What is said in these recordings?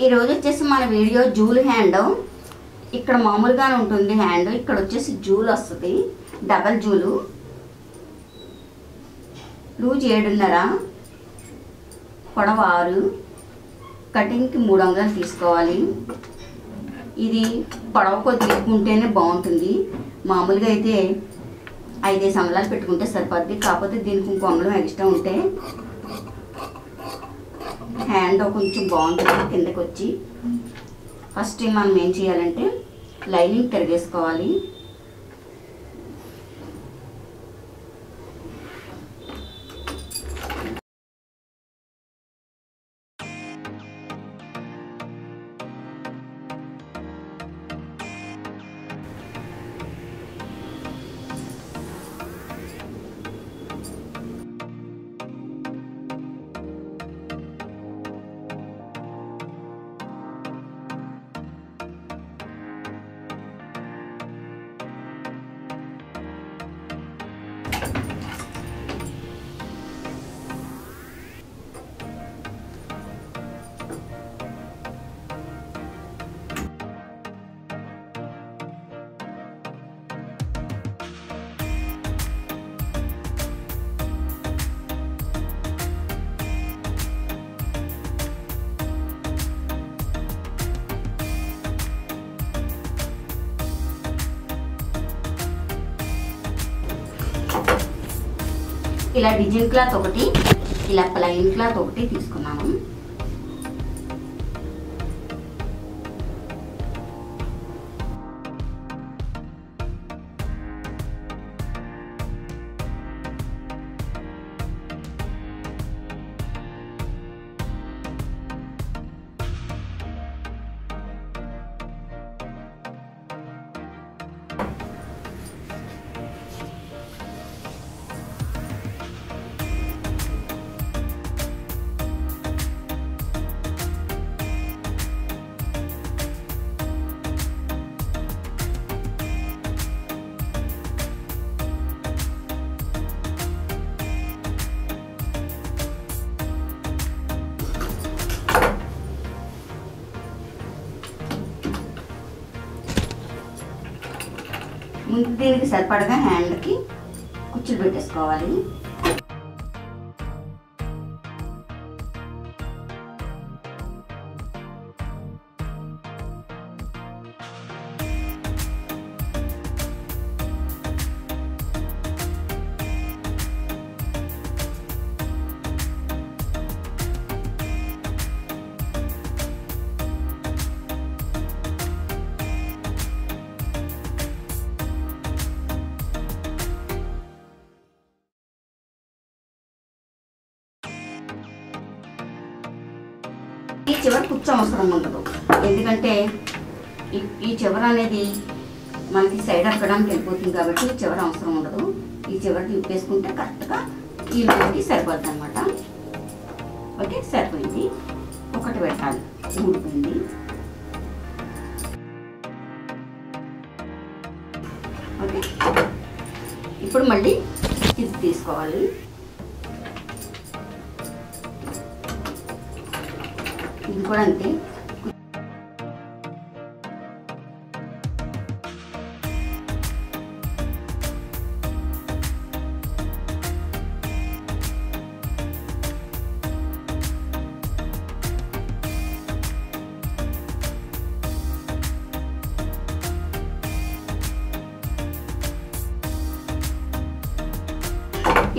ఈ రోజు వచ్చేసి మన వీడియో జూల్ హ్యాండ్. ఇక్కడ మామూలుగానే ఉంటుంది హ్యాండ్, ఇక్కడ వచ్చేసి జూల్ వస్తుంది, డబల్ జూలు. లూజ్ 7.5, పొడవు 6, కటింగ్కి 3 అంగుళాలు తీసుకోవాలి. ఇది పొడవు కొద్దిగా ఎక్కువ ఉంటేనే బాగుంటుంది. మామూలుగా అయితే 5 అంగుళాలు పెట్టుకుంటే సరిపోద్ది. కాకపోతే దీనికి ఇంకో అంగుళం ఎక్స్ట్రా ఉంటే హ్యాండ్ కొంచెం బాగుంటుంది కిందకి వచ్చి. ఫస్ట్ మనం ఏం చేయాలంటే లైనింగ్ తిరిగేసుకోవాలి. ఇలా డిజైన్ క్లాత్ ఒకటి, ఇలా ప్లెయిన్ క్లాత్ ఒకటి తీసుకున్నాను. ముందు దీనికి సరిపడగా హ్యాండ్కి కుచ్చులు పెట్టేసుకోవాలి. ఈ చివరి కుచ్చు అవసరం ఉండదు, ఎందుకంటే ఈ చివర అనేది మనకి సైడ్ అక్కడానికి వెళ్ళిపోతుంది కాబట్టి ఈ చివరి అవసరం ఉండదు. ఈ చివరికి విప్పేసుకుంటే కరెక్ట్గా ఈ లోకి సరిపోతుంది అనమాట. ఓకే, సరిపోయింది. ఒకటి పెట్టాలి, ఊడిపోయింది. ఓకే, ఇప్పుడు మళ్ళీ ఇది తీసుకోవాలి. ఇది కూడా అంతే.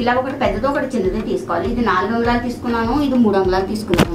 ఇలా ఒకటి పెద్దదో ఒకటి చిన్నది తీసుకోవాలి. ఇది 4 అంగుళాలు తీసుకున్నాను, ఇది 3 అంగుళాలు తీసుకున్నాను.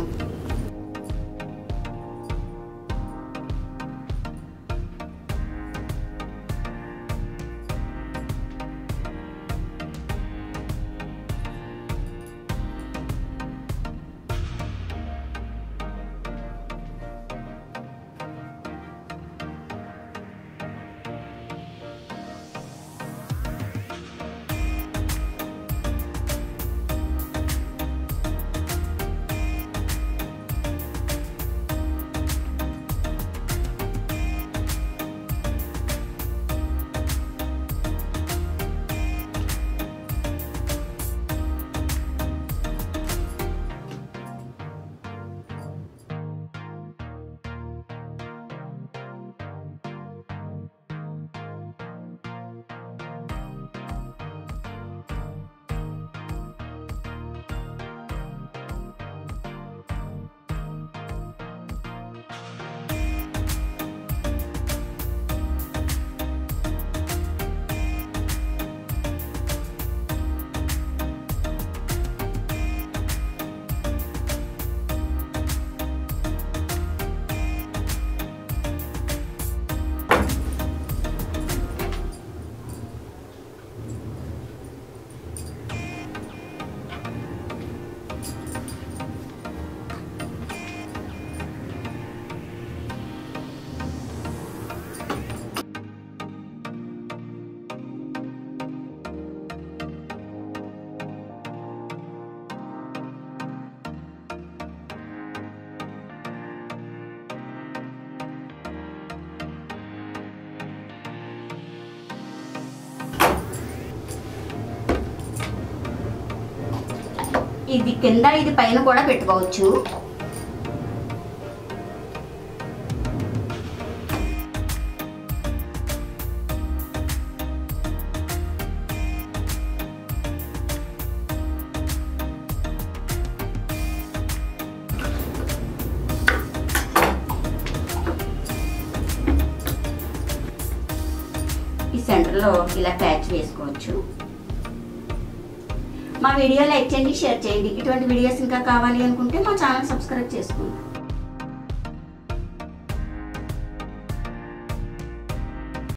ఇది కింద ఇది పైన కూడా పెట్టుకోవచ్చు. ఈ సెంటర్లో ఇలా ప్యాచ్ వేసుకోవచ్చు. మా వీడియో లైక్ చేయండి, షేర్ చేయండి. ఇటువంటి వీడియోస్ ఇంకా కావాలి అనుకుంటే మా ఛానల్ సబ్స్క్రైబ్ చేసుకోండి.